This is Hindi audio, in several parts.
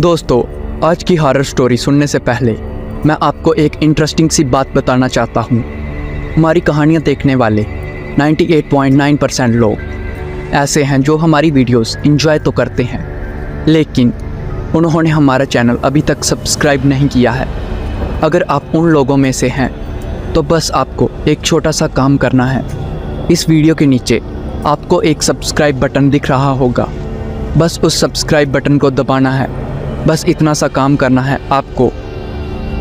दोस्तों, आज की हॉरर स्टोरी सुनने से पहले मैं आपको एक इंटरेस्टिंग सी बात बताना चाहता हूँ। हमारी कहानियाँ देखने वाले 98.9% लोग ऐसे हैं जो हमारी वीडियोस एंजॉय तो करते हैं, लेकिन उन्होंने हमारा चैनल अभी तक सब्सक्राइब नहीं किया है। अगर आप उन लोगों में से हैं तो बस आपको एक छोटा सा काम करना है। इस वीडियो के नीचे आपको एक सब्सक्राइब बटन दिख रहा होगा, बस उस सब्सक्राइब बटन को दबाना है। बस इतना सा काम करना है आपको,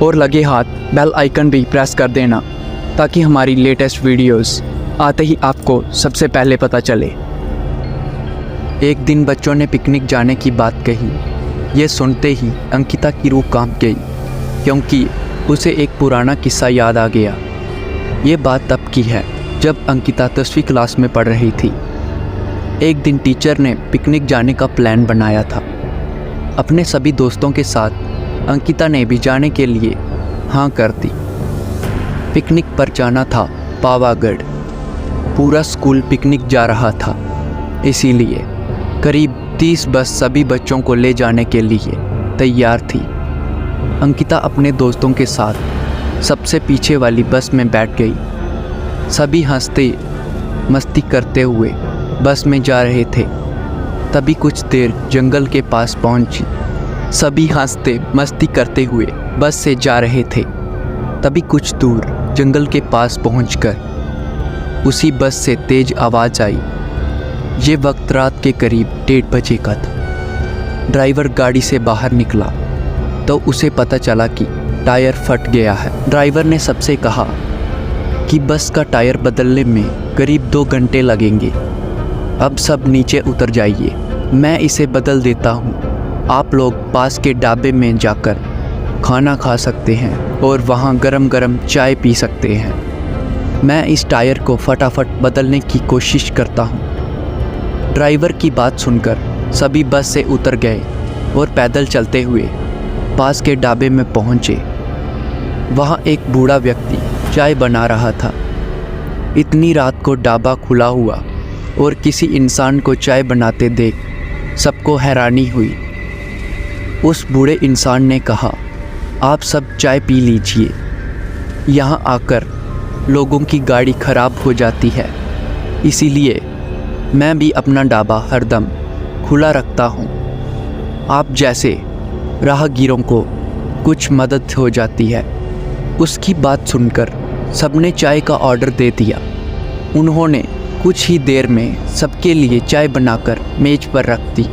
और लगे हाथ बेल आइकन भी प्रेस कर देना ताकि हमारी लेटेस्ट वीडियोस आते ही आपको सबसे पहले पता चले। एक दिन बच्चों ने पिकनिक जाने की बात कही। ये सुनते ही अंकिता की रूह कांप गई, क्योंकि उसे एक पुराना किस्सा याद आ गया। ये बात तब की है जब अंकिता 10वीं क्लास में पढ़ रही थी। एक दिन टीचर ने पिकनिक जाने का प्लान बनाया था। अपने सभी दोस्तों के साथ अंकिता ने भी जाने के लिए हाँ कर दी। पिकनिक पर जाना था पावागढ़। पूरा स्कूल पिकनिक जा रहा था, इसीलिए करीब 30 बस सभी बच्चों को ले जाने के लिए तैयार थी। अंकिता अपने दोस्तों के साथ सबसे पीछे वाली बस में बैठ गई। सभी हंसते मस्ती करते हुए बस में जा रहे थे। तभी कुछ देर जंगल के पास पहुंची। सभी हंसते मस्ती करते हुए बस से जा रहे थे। तभी कुछ दूर जंगल के पास पहुंचकर उसी बस से तेज आवाज़ आई। ये वक्त रात के करीब 1:30 बजे का था। ड्राइवर गाड़ी से बाहर निकला तो उसे पता चला कि टायर फट गया है। ड्राइवर ने सबसे कहा कि बस का टायर बदलने में करीब 2 घंटे लगेंगे। अब सब नीचे उतर जाइए, मैं इसे बदल देता हूँ। आप लोग पास के ढाबे में जाकर खाना खा सकते हैं और वहाँ गरम गरम चाय पी सकते हैं। मैं इस टायर को फटाफट बदलने की कोशिश करता हूँ। ड्राइवर की बात सुनकर सभी बस से उतर गए और पैदल चलते हुए पास के ढाबे में पहुँचे। वहाँ एक बूढ़ा व्यक्ति चाय बना रहा था। इतनी रात को ढाबा खुला हुआ और किसी इंसान को चाय बनाते देख सबको हैरानी हुई। उस बूढ़े इंसान ने कहा, आप सब चाय पी लीजिए, यहाँ आकर लोगों की गाड़ी खराब हो जाती है, इसीलिए मैं भी अपना ढाबा हरदम खुला रखता हूँ। आप जैसे राहगीरों को कुछ मदद हो जाती है। उसकी बात सुनकर सबने चाय का ऑर्डर दे दिया। उन्होंने कुछ ही देर में सबके लिए चाय बनाकर मेज पर रख दी।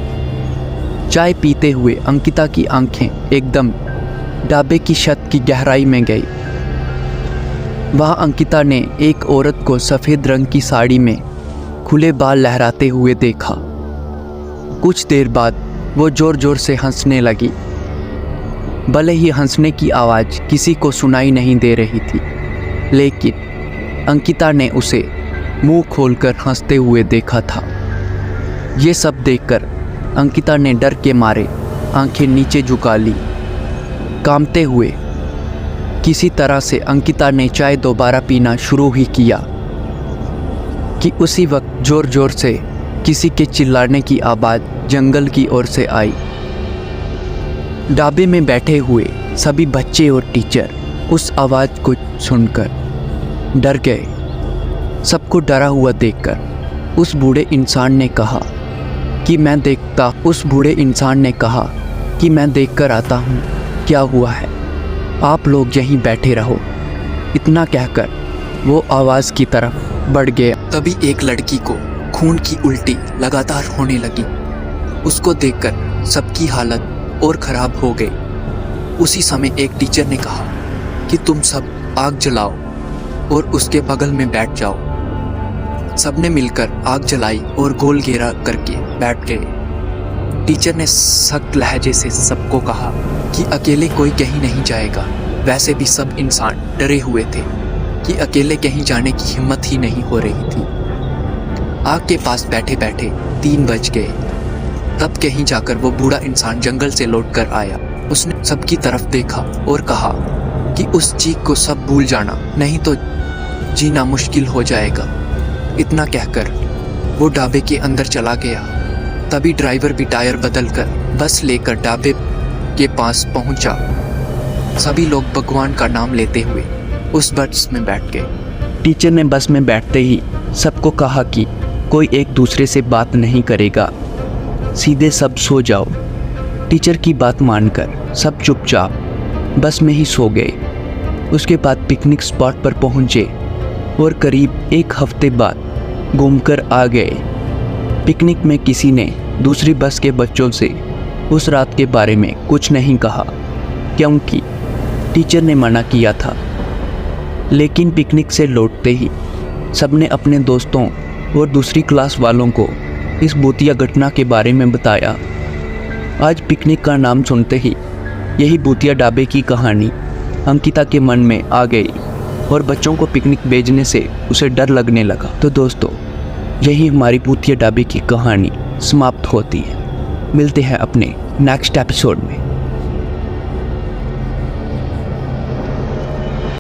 चाय पीते हुए अंकिता की आंखें एकदम ढाबे की छत की गहराई में गई। वहाँ अंकिता ने एक औरत को सफ़ेद रंग की साड़ी में खुले बाल लहराते हुए देखा। कुछ देर बाद वो ज़ोर ज़ोर से हंसने लगी। भले ही हंसने की आवाज़ किसी को सुनाई नहीं दे रही थी, लेकिन अंकिता ने उसे मुंह खोलकर हंसते हुए देखा था। ये सब देखकर अंकिता ने डर के मारे आंखें नीचे झुका ली। कांपते हुए किसी तरह से अंकिता ने चाय दोबारा पीना शुरू ही किया कि उसी वक्त ज़ोर ज़ोर से किसी के चिल्लाने की आवाज़ जंगल की ओर से आई। ढाबे में बैठे हुए सभी बच्चे और टीचर उस आवाज़ को सुनकर डर गए। सबको डरा हुआ देखकर उस बूढ़े इंसान ने कहा कि मैं देख कर आता हूँ क्या हुआ है, आप लोग यहीं बैठे रहो। इतना कहकर वो आवाज़ की तरफ बढ़ गया। तभी एक लड़की को खून की उल्टी लगातार होने लगी। उसको देखकर सबकी हालत और ख़राब हो गई। उसी समय एक टीचर ने कहा कि तुम सब आग जलाओ और उसके बगल में बैठ जाओ। सबने मिलकर आग जलाई और गोल घेरा करके बैठ गए। टीचर ने सख्त लहजे से सबको कहा कि अकेले कोई कहीं नहीं जाएगा। वैसे भी सब इंसान डरे हुए थे कि अकेले कहीं जाने की हिम्मत ही नहीं हो रही थी। आग के पास बैठे बैठे 3 बज गए। तब कहीं जाकर वो बूढ़ा इंसान जंगल से लौट कर आया। उसने सबकी तरफ देखा और कहा कि उस चीख को सब भूल जाना, नहीं तो जीना मुश्किल हो जाएगा। इतना कहकर वो ढाबे के अंदर चला गया। तभी ड्राइवर भी टायर बदलकर बस लेकर ढाबे के पास पहुंचा। सभी लोग भगवान का नाम लेते हुए उस बस में बैठ गए। टीचर ने बस में बैठते ही सबको कहा कि कोई एक दूसरे से बात नहीं करेगा, सीधे सब सो जाओ। टीचर की बात मानकर सब चुपचाप बस में ही सो गए। उसके बाद पिकनिक स्पॉट पर पहुंचे और करीब एक हफ्ते बाद घूमकर आ गए। पिकनिक में किसी ने दूसरी बस के बच्चों से उस रात के बारे में कुछ नहीं कहा, क्योंकि टीचर ने मना किया था। लेकिन पिकनिक से लौटते ही सबने अपने दोस्तों और दूसरी क्लास वालों को इस भूतिया घटना के बारे में बताया। आज पिकनिक का नाम सुनते ही यही भूतिया ढाबे की कहानी अंकिता के मन में आ गई और बच्चों को पिकनिक भेजने से उसे डर लगने लगा। तो दोस्तों, यही हमारी भूतिया ढाबे की कहानी समाप्त होती है। मिलते हैं अपने नेक्स्ट एपिसोड में।